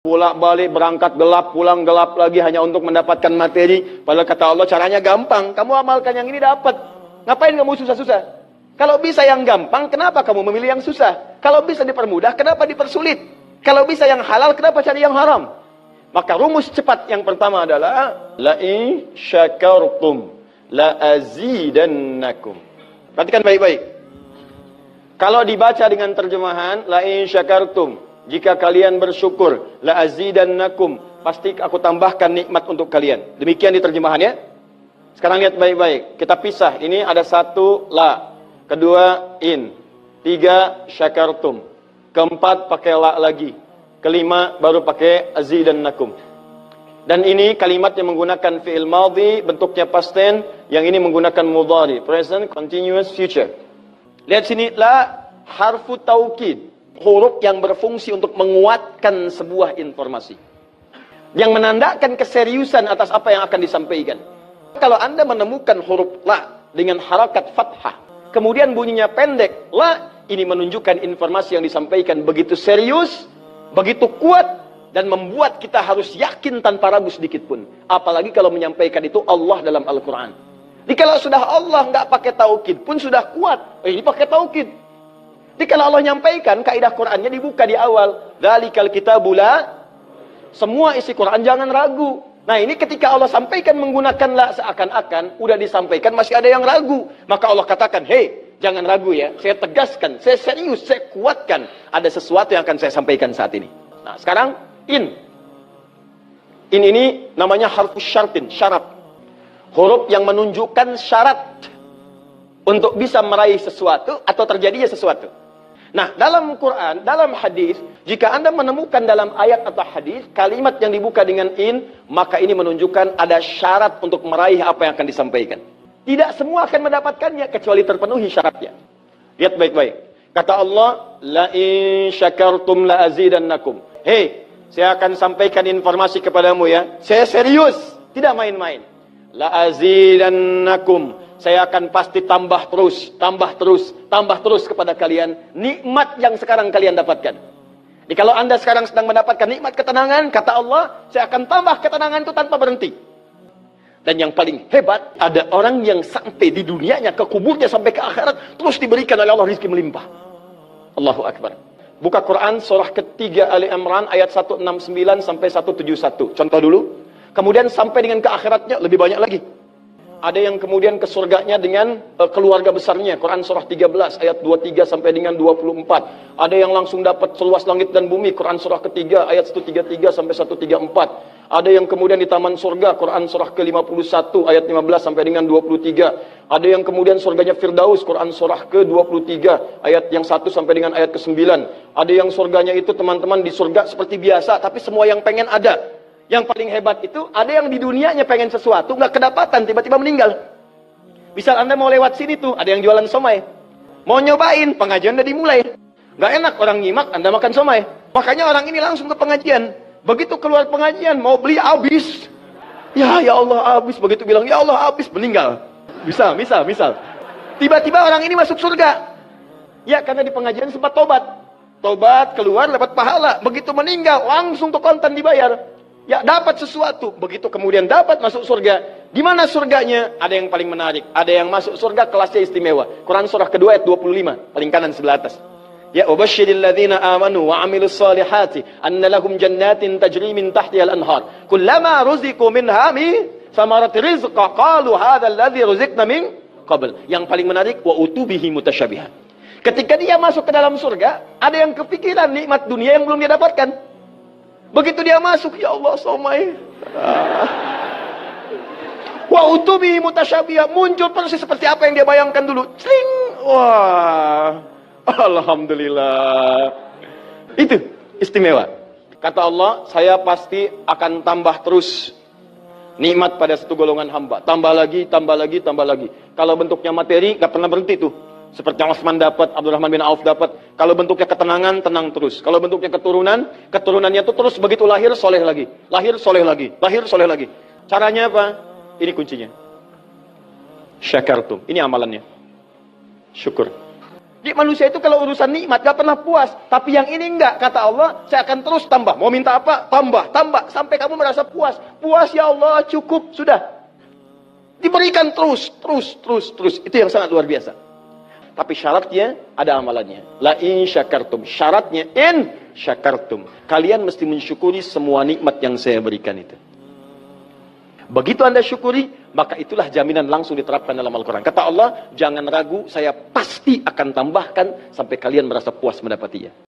Pulang balik, berangkat gelap, pulang gelap lagi hanya untuk mendapatkan materi. Padahal kata Allah caranya gampang. Kamu amalkan yang ini dapat. Ngapain kamu susah-susah? Kalau bisa yang gampang, kenapa kamu memilih yang susah? Kalau bisa dipermudah, kenapa dipersulit? Kalau bisa yang halal, kenapa cari yang haram? Maka rumus cepat yang pertama adalah la'in syakartum la'azidannakum. Perhatikan baik-baik. Kalau dibaca dengan terjemahan la'in syakartum, jika kalian bersyukur, la azidannakum, pasti aku tambahkan nikmat untuk kalian. Demikian di terjemahannya. Sekarang lihat baik-baik. Kita pisah. Ini ada satu la, kedua in, tiga syakartum, keempat pakai la lagi, kelima baru pakai azidannakum. Dan ini kalimat yang menggunakan fi'il madhi, bentuknya past tense, yang ini menggunakan mudhari, present continuous future. Lihat sini, la harfu taukid. Huruf yang berfungsi untuk menguatkan sebuah informasi, yang menandakan keseriusan atas apa yang akan disampaikan. Kalau Anda menemukan huruf la dengan harakat fathah, kemudian bunyinya pendek, la, ini menunjukkan informasi yang disampaikan begitu serius, begitu kuat, dan membuat kita harus yakin tanpa ragu sedikit pun. Apalagi kalau menyampaikan itu Allah dalam Al-Quran. Jadi kalau sudah Allah nggak pakai taukid pun sudah kuat, ini pakai taukid. Jadi kalau Allah nyampaikan, kaidah Qur'annya dibuka di awal. Dzalikal kitabu la, semua isi Qur'an jangan ragu. Nah ini ketika Allah sampaikan menggunakan la, seakan-akan udah disampaikan masih ada yang ragu. Maka Allah katakan, hei, jangan ragu ya. Saya tegaskan, saya serius, saya kuatkan. Ada sesuatu yang akan saya sampaikan saat ini. Nah sekarang, in. In ini namanya harfus syartin, syarat. Huruf yang menunjukkan syarat untuk bisa meraih sesuatu atau terjadinya sesuatu. Nah, dalam Quran, dalam hadis, jika Anda menemukan dalam ayat atau hadis kalimat yang dibuka dengan in, maka ini menunjukkan ada syarat untuk meraih apa yang akan disampaikan. Tidak semua akan mendapatkannya kecuali terpenuhi syaratnya. Lihat baik-baik. Kata Allah, la in syakartum la azidannakum. Hei, saya akan sampaikan informasi kepadamu ya. Saya serius, tidak main-main. La azidannakum. Saya akan pasti tambah terus, tambah terus, tambah terus kepada kalian nikmat yang sekarang kalian dapatkan. Jadi kalau Anda sekarang sedang mendapatkan nikmat ketenangan, kata Allah, saya akan tambah ketenangan itu tanpa berhenti. Dan yang paling hebat, ada orang yang sampai di dunianya, ke kuburnya sampai ke akhirat, terus diberikan oleh Allah rezeki melimpah. Allahu Akbar. Buka Quran surah ketiga Ali Imran ayat 169 sampai 171. Contoh dulu. Kemudian sampai dengan ke akhiratnya lebih banyak lagi. Ada yang kemudian ke surganya dengan keluarga besarnya. Quran surah 13 ayat 23 sampai dengan 24. Ada yang langsung dapat seluas langit dan bumi. Quran surah ketiga ayat 133 sampai 134. Ada yang kemudian di taman surga. Quran surah ke-51 ayat 15 sampai dengan 23. Ada yang kemudian surganya Firdaus. Quran surah ke-23 ayat yang 1 sampai dengan ayat ke-9. Ada yang surganya itu teman-teman di surga seperti biasa, tapi semua yang pengen ada. Yang paling hebat itu, ada yang di dunianya pengen sesuatu, nggak kedapatan, tiba-tiba meninggal. Misal Anda mau lewat sini tuh, ada yang jualan somai. Mau nyobain, pengajian udah dimulai. Nggak enak orang nyimak, Anda makan somai. Makanya orang ini langsung ke pengajian. Begitu keluar pengajian, mau beli habis. Ya Allah habis. Begitu bilang, ya Allah habis, meninggal. Misal. Tiba-tiba orang ini masuk surga. Ya, karena di pengajian sempat tobat. Tobat, keluar, dapat pahala. Begitu meninggal, langsung ke kontan dibayar. Ya, dapat sesuatu. Begitu kemudian dapat masuk surga. Di mana surganya? Ada yang paling menarik. Ada yang masuk surga kelasnya istimewa. Quran surah kedua ayat 25. Paling kanan sebelah atas. Ya, wabashshiril ladzina amanu wa 'amilus solihati anna lahum jannatin tajri min tahtiha al-anhar. Kullama ruziqu minha min samarati rizqa qalu hadzal ladzi ruziqna min qabl. Yang paling menarik, wa utubihi mutasyabihan. Ketika dia masuk ke dalam surga, ada yang kepikiran nikmat dunia yang belum dia dapatkan. Begitu dia masuk, ya Allah somai. Wa utubi mutasyabiha, muncul persis seperti apa yang dia bayangkan dulu. Sling. Wah. Alhamdulillah. Itu istimewa. Kata Allah, saya pasti akan tambah terus nikmat pada satu golongan hamba. Tambah lagi, tambah lagi, tambah lagi. Kalau bentuknya materi, gak pernah berhenti tuh. Seperti yang Utsman dapat, Abdurrahman bin Auf dapat. Kalau bentuknya ketenangan, tenang terus. Kalau bentuknya keturunan, keturunannya itu terus begitu lahir, soleh lagi. Lahir, soleh lagi. Lahir, soleh lagi. Caranya apa? Ini kuncinya. Syakartum. Ini amalannya. Syukur. Di manusia itu kalau urusan nikmat gak pernah puas. Tapi yang ini enggak. Kata Allah, saya akan terus tambah. Mau minta apa? Tambah, tambah. Sampai kamu merasa puas. Puas ya Allah, cukup. Sudah. Diberikan terus. Itu yang sangat luar biasa. Tapi syaratnya ada amalannya. La in syakartum. Syaratnya in syakartum. Kalian mesti mensyukuri semua nikmat yang saya berikan itu. Begitu Anda syukuri, maka itulah jaminan langsung diterapkan dalam Al-Quran. Kata Allah, jangan ragu, saya pasti akan tambahkan sampai kalian merasa puas mendapatinya.